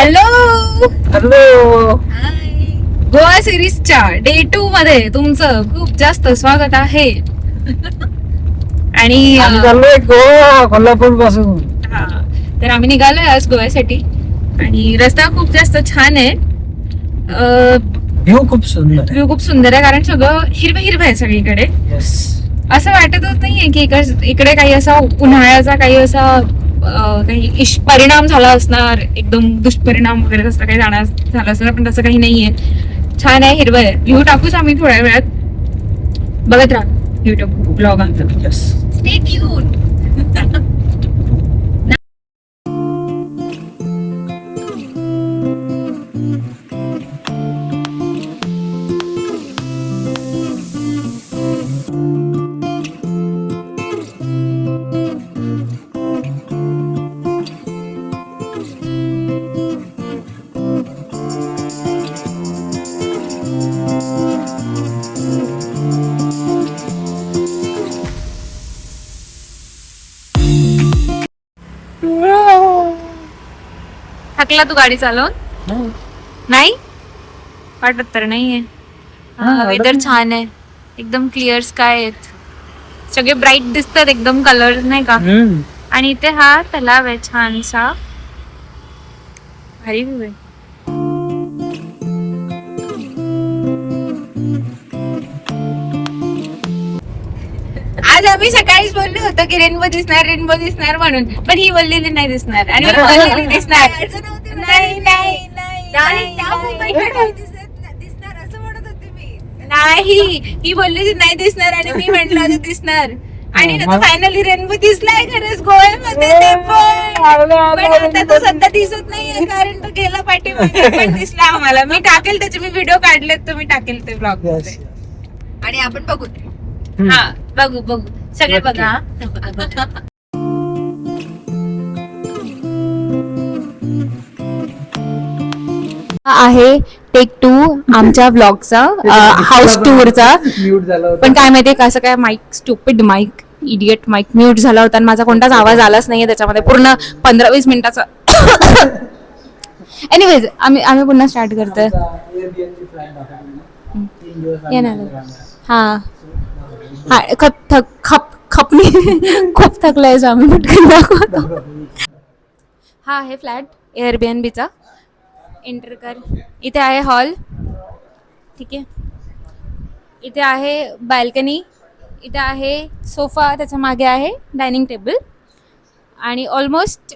Hello hello. Goa सिरीजच्या day 2 मध्ये तुमचं खूप जास्त स्वागत आहे. आणि आम्ही चाललोय गोवा कोल्हापूर पासून. हा, तर आम्ही निघालोय आज गोव्यासाठी आणि रस्ता खूप जास्त छान आहे. व्ह्यू खूप सुंदर आहे. व्ह्यू खूप सुंदर आहे कारण सगळं हिरवं हिरवं आहे सगळीकडे. Yes. असं वाटतच नाहीये की इकडे काही असा उन्हाळ्याचा काही असा काही परिणाम झाला असणार, एकदम दुष्परिणाम वगैरे तसं काही झाला असणार, पण तसं काही नाहीये. छान आहे, हिरवं आहे. व्ह्यू टाकूच आम्ही थोड्या वेळात. बघत राहा युट्यूब ब्लॉग आमचा. Yes. Stay tune. थकला तू गाडी चालवून? नाही वाटत तर नाहीये. वेदर छान आहे, एकदम क्लिअर स्काय आहेत, सगळे ब्राईट दिसतात एकदम कलर नाही का. आणि इथे हा तलाव आहे छानसा, भारी व्ह्यू आहे. आज आम्ही सकाळीच बोललो होतो की रेनबो दिसणार म्हणून, पण ही बोललेली नाही दिसणार आणि मी बोललेली दिसणार. नाही नाही नाही, ही बोलली नाही दिसणार आणि मी म्हंटल होतं दिसणार. आणि फायनली रेनबो दिसलाय खरंच गोव्यामध्ये, ते पण आता तो सध्या दिसत नाहीये कारण तो गेला पाठीमागे. पण दिसला आम्हाला. मी टाकेल त्याचे, मी व्हिडिओ काढलेत, तर मी टाकेल ते ब्लॉग मध्ये. आणि आपण बघू. हा बघू सगळे बघा. आहे टेक 2 आमच्या ब्लॉगचा, हाऊस टूरचा. पण काय माहितीये कसं काय, mic stupid mic, idiot mic mute झाला होता आणि माझा कोणताच आवाज आलाच नाहीये त्याच्यामध्ये पूर्ण 15-20 मिनिटाचा. एनिवेज आम्ही पुन्हा स्टार्ट करतोय. हा खूप थकलाय, आम्ही पटकन दाखवतो. हा आहे फ्लॅट एअरबीएनबीचा. एंटर कर. इथे आहे हॉल, ठीक आहे. इथे आहे बाल्कनी, इथे आहे सोफा, त्याच्या मागे आहे डायनिंग टेबल आणि ऑलमोस्ट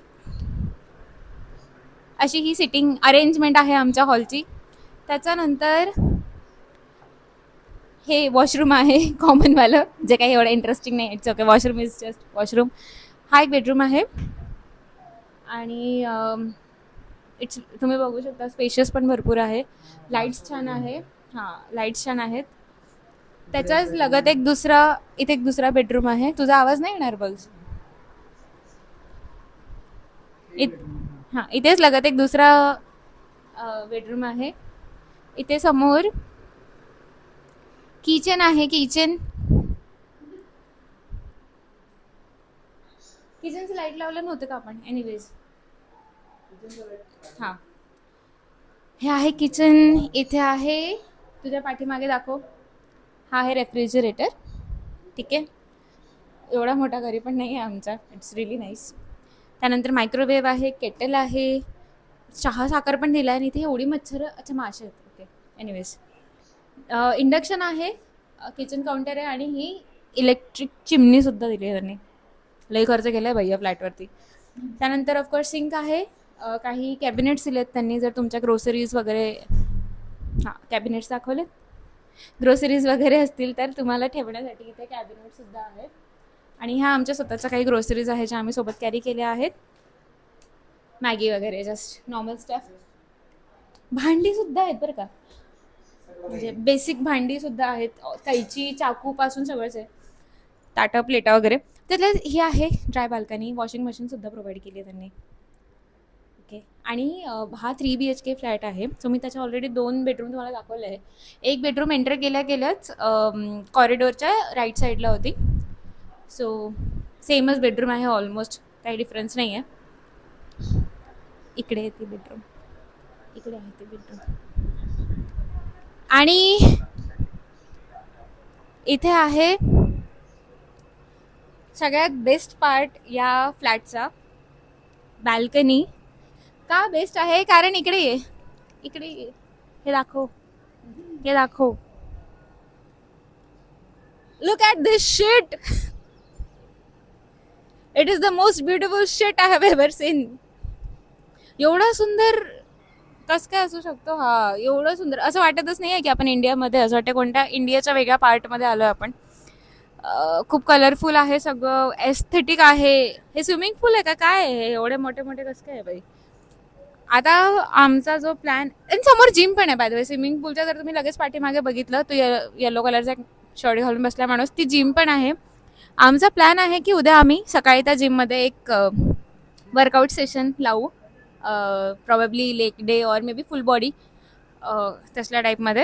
अशी ही सिटिंग अरेंजमेंट आहे आमच्या हॉलची. त्याच्यानंतर हे वॉशरूम आहे कॉमनवालं, जे काही एवढं इंटरेस्टिंग नाही. It's okay, washroom is just washroom. हा एक बेडरूम आहे आणि तुम्ही बघू शकता स्पेशियस पण भरपूर आहे. लाईट्स छान आहे. हां, लाईट्स छान आहेत. त्याच्याच लगत इथे एक दुसरा बेडरूम आहे. तुझा आवाज नाही येणार बघ. हां, इथेच लगत एक दुसरा बेडरूम आहे. इथे समोर किचन आहे. किचनचं लाईट लावलं नव्हतं का आपण? एनिवेज, हां, हे आहे किचन. इथे आहे, तुझ्या पाठीमागे दाखव, हा आहे रेफ्रिजरेटर, ठीक आहे. एवढा मोठा घरी पण नाही आहे आमचा. It's really nice. त्यानंतर मायक्रोवेव्ह आहे, केटल आहे, चहा साखर पण दिला आहे. आणि इथे एवढी मच्छर, अच्छा माशा आहेत. ओके, एनिवेज, इंडक्शन आहे, किचन काउंटर आहे आणि ही इलेक्ट्रिक चिमणीसुद्धा दिली आहे त्यांनी. लई खर्च केला आहे भैया फ्लॅटवरती. त्यानंतर ऑफकोर्स सिंक आहे. काही कॅबिनेट्स दिलेत त्यांनी, जर तुमच्या ग्रोसरीज वगैरे, हां कॅबिनेट्स दाखवलेत, ग्रोसरीज वगैरे असतील तर तुम्हाला ठेवण्यासाठी इथे कॅबिनेटसुद्धा आहेत. आणि ह्या आमच्या स्वतःच्या काही ग्रोसरीज आहेत ज्या आम्ही सोबत कॅरी केल्या आहेत. मॅगी वगैरे, जस्ट नॉर्मल स्टफ. भांडीसुद्धा आहेत बरं का, म्हणजे बेसिक भांडीसुद्धा आहेत. कैची, चाकूपासून सगळंच आहे. ताटं, प्लेटा वगैरे. त्यातल्या ही आहे ड्राय बाल्कनी. वॉशिंग मशीनसुद्धा प्रोव्हाइड केली आहे त्यांनी. ओके. आणि हा 3 BHK फ्लॅट आहे. सो मी त्याच्या ऑलरेडी 2 बेडरूम तुम्हाला दाखवले आहे. एक बेडरूम एंटर गेल्याच कॉरिडोरच्या राईट साईडला होती. सो सेमच बेडरूम आहे ऑलमोस्ट, काही डिफरन्स नाही आहे. इकडे आहे ती बेडरूम. इकडे आहे ते बेडरूम. आणि इथे आहे सगळ्यात बेस्ट पार्ट या फ्लॅटचा, बाल्कनी. का बेस्ट आहे? कारण इकडे ये, इकडे ये, हे दाखव, हे दाखव. Look at this shit. It is the most beautiful shit I have ever seen. एवढा सुंदर कस काय असू शकतो हा? एवढं सुंदर असं वाटतच नाही आहे की आपण इंडियामध्ये, असं वाटतं कोणत्या इंडियाच्या वेगळ्या पार्टमध्ये आलो आपण. खूप कलरफुल आहे सगळं, एस्थेटिक आहे. हे स्विमिंग पूल आहे का काय आहे? एवढे मोठे मोठे कसं काय आहे बाई? आता आमचा जो प्लॅन, आणि समोर जिम पण आहे बाय द वे. स्विमिंग पूलच्या जर तुम्ही लगेच पाठीमागे बघितलं तो येलो कलरचा शर्ट घालून बसला माणूस, ती जिम पण आहे. आमचा प्लॅन आहे की उद्या आम्ही सकाळी त्या जिममध्ये एक वर्कआउट सेशन लावू, प्रॉबेबली लेग डे और मे बी फुल बॉडी, तसल्या टाईपमध्ये.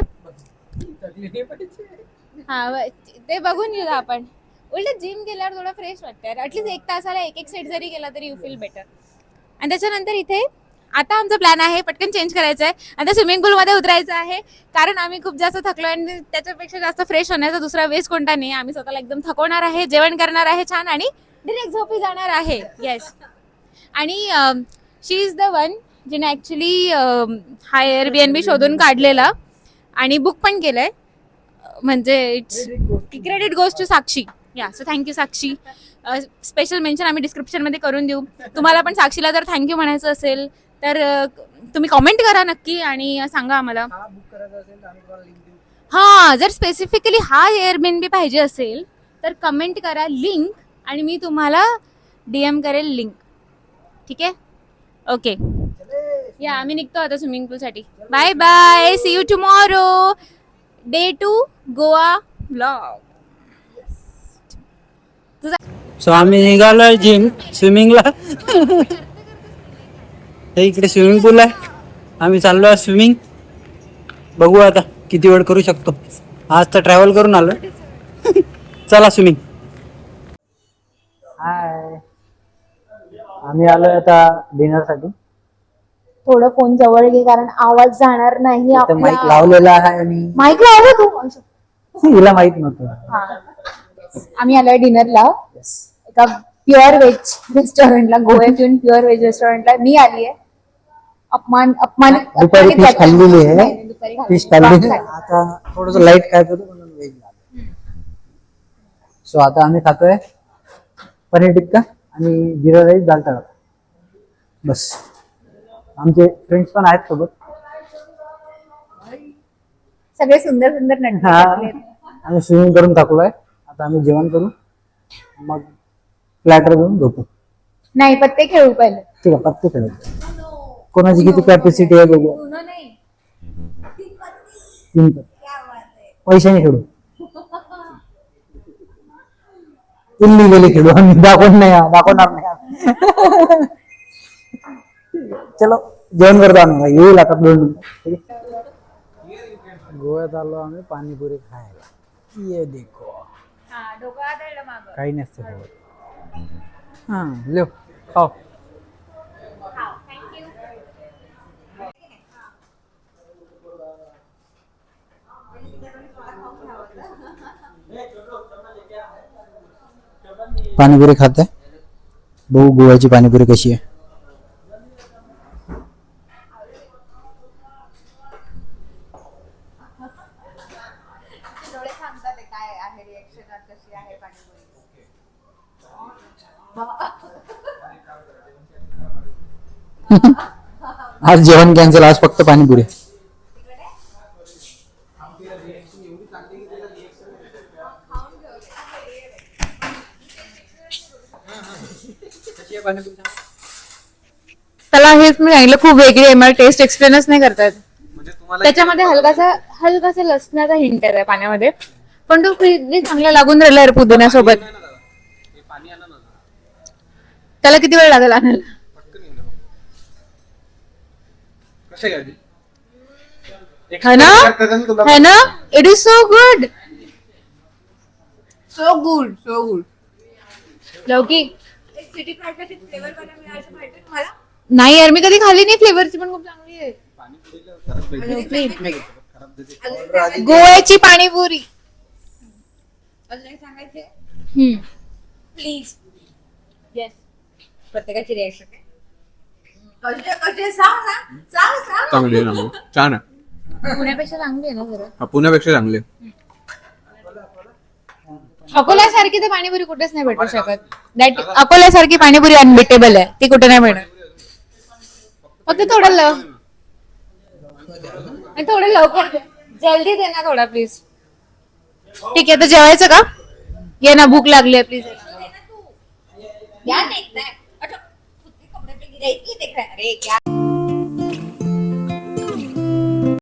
हां, ते बघून घेऊ आपण. उलट जिम केल्यावर थोडं फ्रेश वाटतं. ॲटलीस्ट 1 तासाला एक सेट जरी केला तरी यू फील बेटर. आणि त्याच्यानंतर इथे आता आमचा प्लॅन आहे पटकन चेंज करायचा आहे. आता स्विमिंग पूलमध्ये उतरायचं आहे, कारण आम्ही खूप जास्त थकलो आणि त्याच्यापेक्षा जास्त फ्रेश होण्याचा दुसरा वेज कोणता नाही. आम्ही स्वतःला एकदम थकवणार आहे, जेवण करणार आहे छान, आणि डिरेक्ट झोपी जाणार आहे. येस. आणि शी इज द वन जिने ॲक्च्युली हा Airbnb शोधून काढलेला आणि बुक पण केलंय. म्हणजे इट्स क्रेडिट गोज टू साक्षी. या, सो थँक्यू साक्षी. स्पेशल मेन्शन आम्ही डिस्क्रिप्शनमध्ये करून देऊ. तुम्हाला पण साक्षीला जर थँक्यू म्हणायचं असेल तर तुम्ही कॉमेंट करा नक्की आणि सांगा आम्हाला. हां, जर स्पेसिफिकली हा Airbnb पाहिजे असेल तर कमेंट करा लिंक, आणि मी तुम्हाला DM करेल लिंक. ठीक आहे? ओके. या, आम्ही निघतो आता स्विमिंग पूलसाठी. Bye bye, see you tomorrow. Day 2 Goa vlog. So आम्ही निघालोय जिम स्विमिंगला. हे इकडे स्विमिंग पूल आहे, आम्ही चाललो स्विमिंग. बघू आता किती वेळ करू शकतो. आज तर ट्रॅव्हल करून आलो. चला स्विमिंग. हाय, आम्ही आलोय आता डिनर साठी. थोडं फोन जवळ घे कारण आवाज जाणार नाही. माईक लावलेला आहे आणि माईक लावलं तू? हिला माहित नव्हतं. आम्ही आलोय डिनरला एका प्युअर व्हेज रेस्टॉरंटला, गोव्यात येऊन प्युअर व्हेज रेस्टॉरंटला मी आली आहे. दुपारी फिश खाल्लेली आहे, फिश खाल्लेली. आता थोडस लाईट काय करू म्हणून व्हेज झालं. सो आता आम्ही खातोय पनीर टिक्का आणि जिरा राईस, दाल तडका. बस. आमचे फ्रेंड्स पण आहेत सोबत. सगळे सुंदर सुंदर नटले. आम्ही स्विमिंग करून थकलोय. आता आम्ही जेवण करू, मग प्लॅटर घेऊन झोपू. नाही, पत्ते खेळू पहिले. ठीक आहे, पत्ते खेळू. कोणाची किती कॅपॅसिटी आहे बघू. 3 पत्ते. पैशाने खेळू. इल्लीगली खेळू आम्ही. दाखवणार नाही. चलो जेवण करतो आम्ही. येईल आता 2 मिनिटं. गोव्यात आलो आम्ही पाणीपुरी खायला. ये देखो, काही नसतं सोबत. हा, लिव खाओ. पाणीपुरी खाते. बघू गोव्याची पाणीपुरी कशी आहे. आज जेवण कॅन्सल, आज फक्त पाणीपुरी. त्याला हेच मी सांगितलं, खूप वेगळी आहे, मला टेस्ट एक्सप्लेनच नाही करता येत. त्याच्यामध्ये हलकासा लसणाचा हिंट आहे पाण्यामध्ये, पण तो चांगला लागून राहिला रे पुदिन्यासोबत. त्याला किती वेळ लागेल आणायला? है ना? It is so good, so good, so good. लौकी नाही यार, मी कधी खाल्ली नाही फ्लेवरची, पण खूप चांगली आहे. गोव्याची पाणीपुरी. प्लीज. येस. प्रत्येकाची रिएक्शन सांग सांग चांगली आहे ना मग. छान आहे. पुण्यापेक्षा चांगली आहे ना जरा. हा, पुण्यापेक्षा चांगली आहे. अकोल्यासारखी तर पाणीपुरी कुठेच नाही भेटू शकत. दॅट अकोल्यासारखी पाणीपुरी अनबिटेबल आहे, ती कुठे नाही भेटत. फक्त थोडं लवकर दे. जल्दी दे ना थोडा प्लीज. ठीक आहे, तर जेवायचं का? ये ना, भूक लागली आहे प्लीज. क्या देखता है? अच्छा खुद के कपड़े पे गिराई देख रहा है. अरे क्या